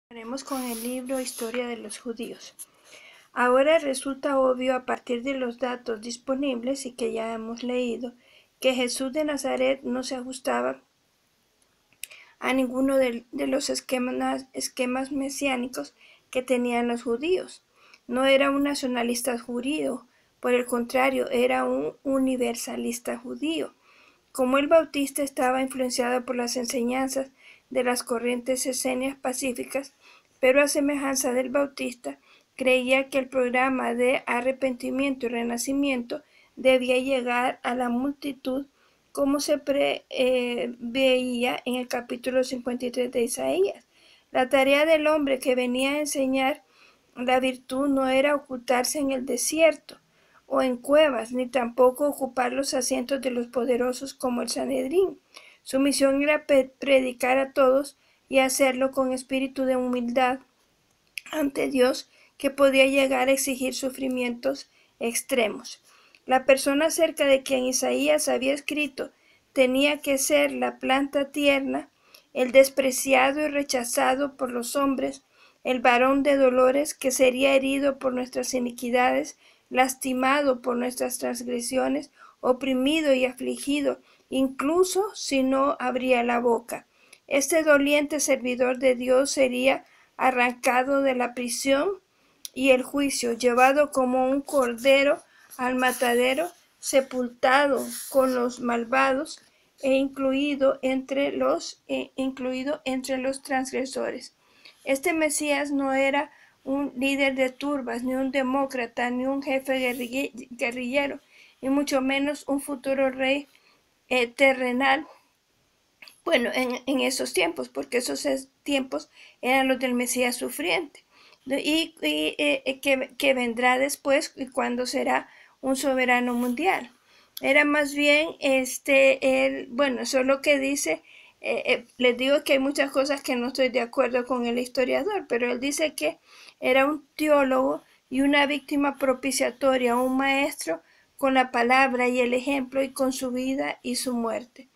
Haremos con el libro Historia de los Judíos. Ahora resulta obvio a partir de los datos disponibles y que ya hemos leído que Jesús de Nazaret no se ajustaba a ninguno de los esquemas mesiánicos que tenían los judíos. No era un nacionalista judío, por el contrario, era un universalista judío. Como el Bautista estaba influenciado por las enseñanzas de las corrientes esenias pacíficas, pero a semejanza del Bautista, creía que el programa de arrepentimiento y renacimiento debía llegar a la multitud como se veía en el capítulo 53 de Isaías. La tarea del hombre que venía a enseñar la virtud no era ocultarse en el desierto o en cuevas, ni tampoco ocupar los asientos de los poderosos como el Sanedrín. Su misión era predicar a todos y hacerlo con espíritu de humildad ante Dios, que podía llegar a exigir sufrimientos extremos. La persona acerca de quien Isaías había escrito tenía que ser la planta tierna, el despreciado y rechazado por los hombres, el varón de dolores que sería herido por nuestras iniquidades, lastimado por nuestras transgresiones, oprimido y afligido, incluso si no abría la boca. Este doliente servidor de Dios sería arrancado de la prisión y el juicio, llevado como un cordero al matadero, sepultado con los malvados e incluido entre los transgresores. Este Mesías no era un líder de turbas, ni un demócrata, ni un jefe guerrillero, y mucho menos un futuro rey terrenal. Bueno, en esos tiempos, porque esos tiempos eran los del Mesías sufriente, y que vendrá después y cuando será un soberano mundial. Era más bien bueno, eso es lo que dice. Les digo que hay muchas cosas que no estoy de acuerdo con el historiador, pero él dice que era un teólogo y una víctima propiciatoria, un maestro con la palabra y el ejemplo, y con su vida y su muerte.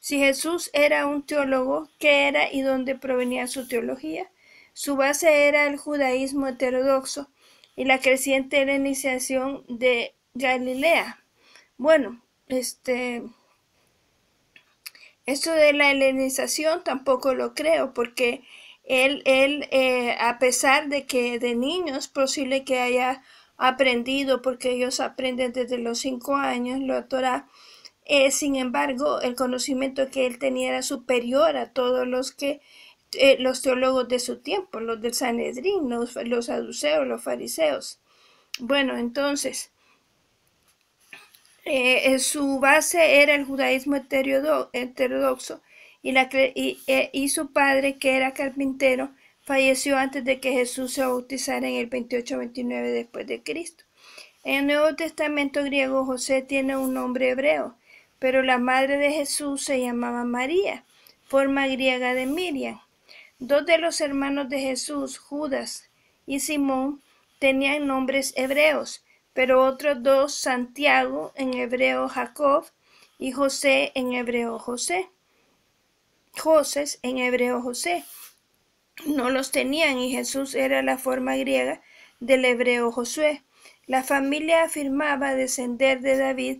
Si Jesús era un teólogo, ¿qué era y dónde provenía su teología? Su base era el judaísmo heterodoxo y la creciente helenización de Galilea. Bueno, esto de la helenización tampoco lo creo, porque él a pesar de que de niños es posible que haya aprendido, porque ellos aprenden desde los 5 años, la Torá. Sin embargo, el conocimiento que él tenía era superior a todos los teólogos de su tiempo, los del Sanedrín, los saduceos, los fariseos. Bueno, entonces, su base era el judaísmo heterodoxo, y su padre, que era carpintero, falleció antes de que Jesús se bautizara en el 28-29 después de Cristo. En el Nuevo Testamento griego, José tiene un nombre hebreo, pero la madre de Jesús se llamaba María, forma griega de Miriam. Dos de los hermanos de Jesús, Judas y Simón, tenían nombres hebreos, pero otros dos, Santiago, en hebreo Jacob, y José, en hebreo José. Joses, en hebreo José, no los tenían, y Jesús era la forma griega del hebreo Josué. La familia afirmaba descender de David,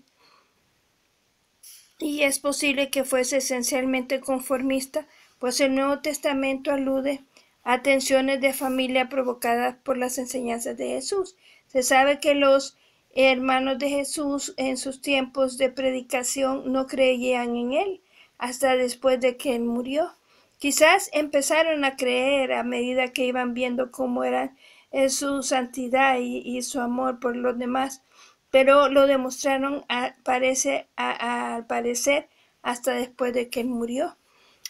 y es posible que fuese esencialmente conformista, pues el Nuevo Testamento alude a tensiones de familia provocadas por las enseñanzas de Jesús. Se sabe que los hermanos de Jesús en sus tiempos de predicación no creían en él hasta después de que él murió. Quizás empezaron a creer a medida que iban viendo cómo era su santidad y su amor por los demás, pero lo demostraron al parecer hasta después de que él murió.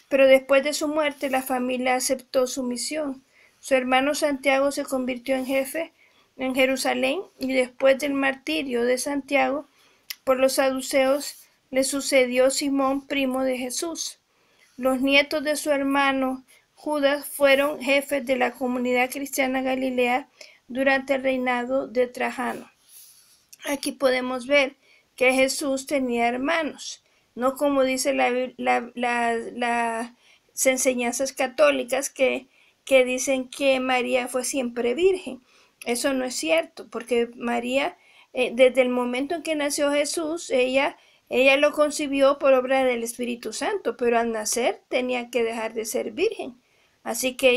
Pero después de su muerte, la familia aceptó su misión. Su hermano Santiago se convirtió en jefe en Jerusalén, y después del martirio de Santiago por los saduceos le sucedió Simón, primo de Jesús. Los nietos de su hermano Judas fueron jefes de la comunidad cristiana Galilea durante el reinado de Trajano. Aquí podemos ver que Jesús tenía hermanos, no como dice las enseñanzas católicas que que dicen que María fue siempre virgen. Eso no es cierto, porque María, desde el momento en que nació Jesús, ella lo concibió por obra del Espíritu Santo, pero al nacer tenía que dejar de ser virgen. Así que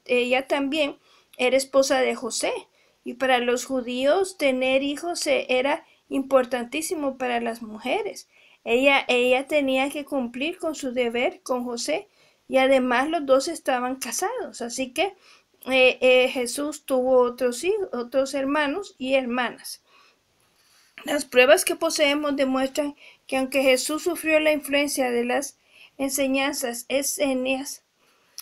ella también era esposa de José. Y para los judíos tener hijos era importantísimo para las mujeres. Ella tenía que cumplir con su deber con José, y además los dos estaban casados. Así que Jesús tuvo otros hijos, otros hermanos y hermanas. Las pruebas que poseemos demuestran que aunque Jesús sufrió la influencia de las enseñanzas esenias,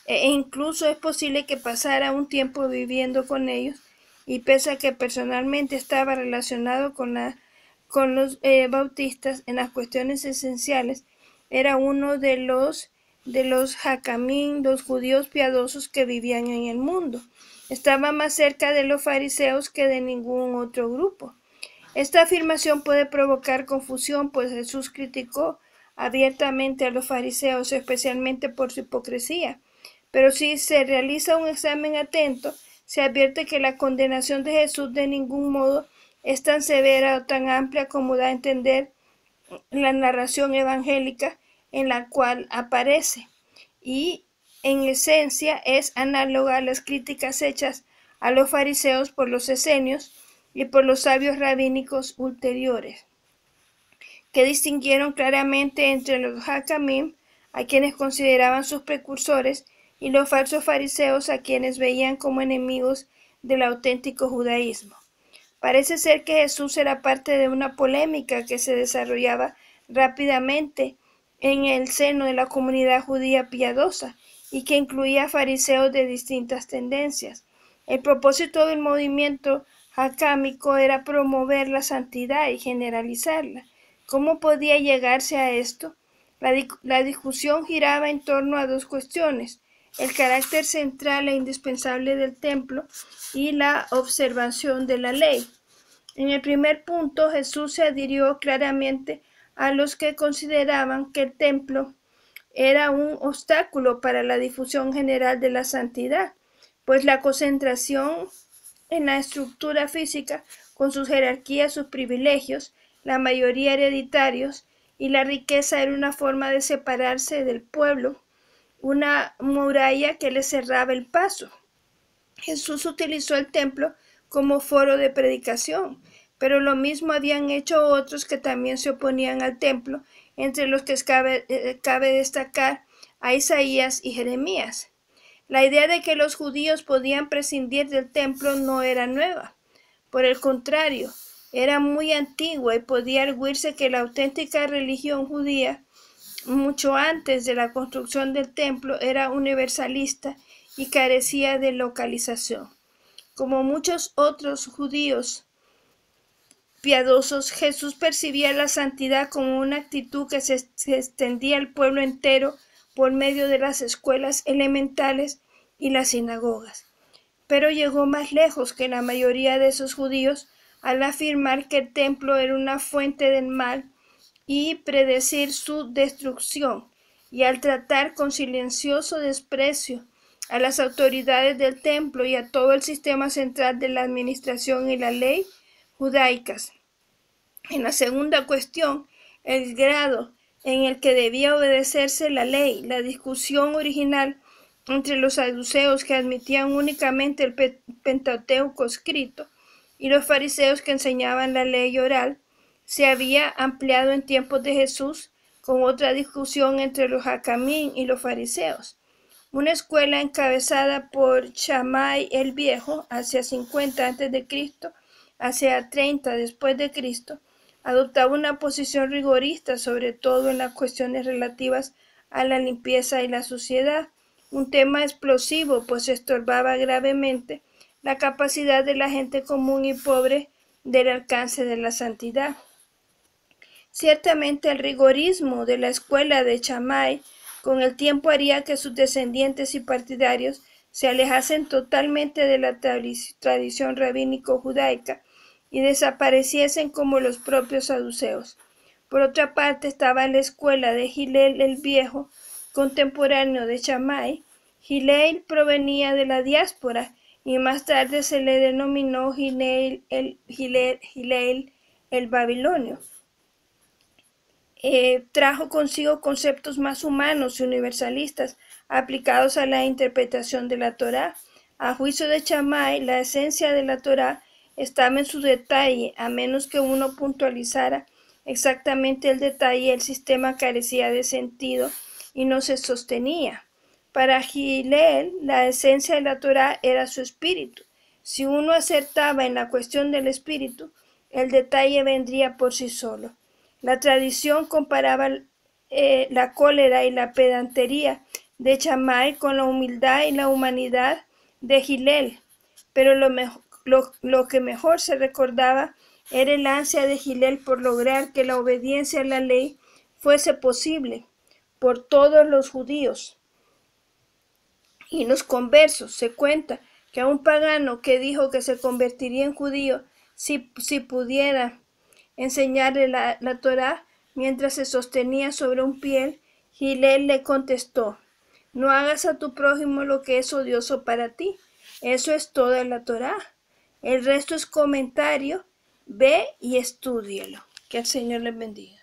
e incluso es posible que pasara un tiempo viviendo con ellos, y pese a que personalmente estaba relacionado con los bautistas en las cuestiones esenciales, era uno de los jacamín, los judíos piadosos que vivían en el mundo. Estaba más cerca de los fariseos que de ningún otro grupo. Esta afirmación puede provocar confusión, pues Jesús criticó abiertamente a los fariseos, especialmente por su hipocresía. Pero si se realiza un examen atento, se advierte que la condenación de Jesús de ningún modo es tan severa o tan amplia como da a entender la narración evangélica en la cual aparece, y en esencia es análoga a las críticas hechas a los fariseos por los esenios y por los sabios rabínicos ulteriores, que distinguieron claramente entre los jacamim, a quienes consideraban sus precursores, y los falsos fariseos, a quienes veían como enemigos del auténtico judaísmo. Parece ser que Jesús era parte de una polémica que se desarrollaba rápidamente en el seno de la comunidad judía piadosa y que incluía fariseos de distintas tendencias. El propósito del movimiento jacámico era promover la santidad y generalizarla. ¿Cómo podía llegarse a esto? La discusión giraba en torno a dos cuestiones: el carácter central e indispensable del templo y la observación de la ley. En el primer punto, Jesús se adhirió claramente a los que consideraban que el templo era un obstáculo para la difusión general de la santidad, pues la concentración en la estructura física, con sus jerarquías, sus privilegios, la mayoría hereditarios y la riqueza, era una forma de separarse del pueblo, una muralla que le cerraba el paso. Jesús utilizó el templo como foro de predicación, pero lo mismo habían hecho otros que también se oponían al templo, entre los que cabe destacar a Isaías y Jeremías. La idea de que los judíos podían prescindir del templo no era nueva. Por el contrario, era muy antigua, y podía arguirse que la auténtica religión judía, mucho antes de la construcción del templo, era universalista y carecía de localización. Como muchos otros judíos piadosos, Jesús percibía la santidad como una actitud que se extendía al pueblo entero por medio de las escuelas elementales y las sinagogas. Pero llegó más lejos que la mayoría de esos judíos al afirmar que el templo era una fuente del mal y predecir su destrucción, y al tratar con silencioso desprecio a las autoridades del templo y a todo el sistema central de la administración y la ley judaicas. En la segunda cuestión, el grado en el que debía obedecerse la ley, la discusión original entre los saduceos, que admitían únicamente el Pentateuco escrito, y los fariseos, que enseñaban la ley oral, se había ampliado en tiempos de Jesús con otra discusión entre los jacamín y los fariseos. Una escuela encabezada por Shammai el Viejo hacia 50 a.C., hacia 30 después de Cristo, adoptaba una posición rigorista, sobre todo en las cuestiones relativas a la limpieza y la suciedad, un tema explosivo, pues estorbaba gravemente la capacidad de la gente común y pobre del alcance de la santidad. Ciertamente el rigorismo de la escuela de Shammai con el tiempo haría que sus descendientes y partidarios se alejasen totalmente de la tradición rabínico-judaica y desapareciesen como los propios saduceos. Por otra parte estaba la escuela de Hillel el Viejo, contemporáneo de Shammai. Hillel provenía de la diáspora y más tarde se le denominó Hillel el babilonio. Trajo consigo conceptos más humanos y universalistas aplicados a la interpretación de la Torá. A juicio de Shammai, la esencia de la Torá estaba en su detalle. A menos que uno puntualizara exactamente el detalle, el sistema carecía de sentido y no se sostenía. Para Hillel, la esencia de la Torá era su espíritu. Si uno acertaba en la cuestión del espíritu, el detalle vendría por sí solo. La tradición comparaba la cólera y la pedantería de Shammai con la humildad y la humanidad de Hillel, pero lo que mejor se recordaba era el ansia de Hillel por lograr que la obediencia a la ley fuese posible por todos los judíos. Y en los conversos se cuenta que a un pagano que dijo que se convertiría en judío si pudiera enseñarle la Torá mientras se sostenía sobre un pie, Hillel le contestó: no hagas a tu prójimo lo que es odioso para ti. Eso es toda la Torá. El resto es comentario. Ve y estúdialo. Que el Señor les bendiga.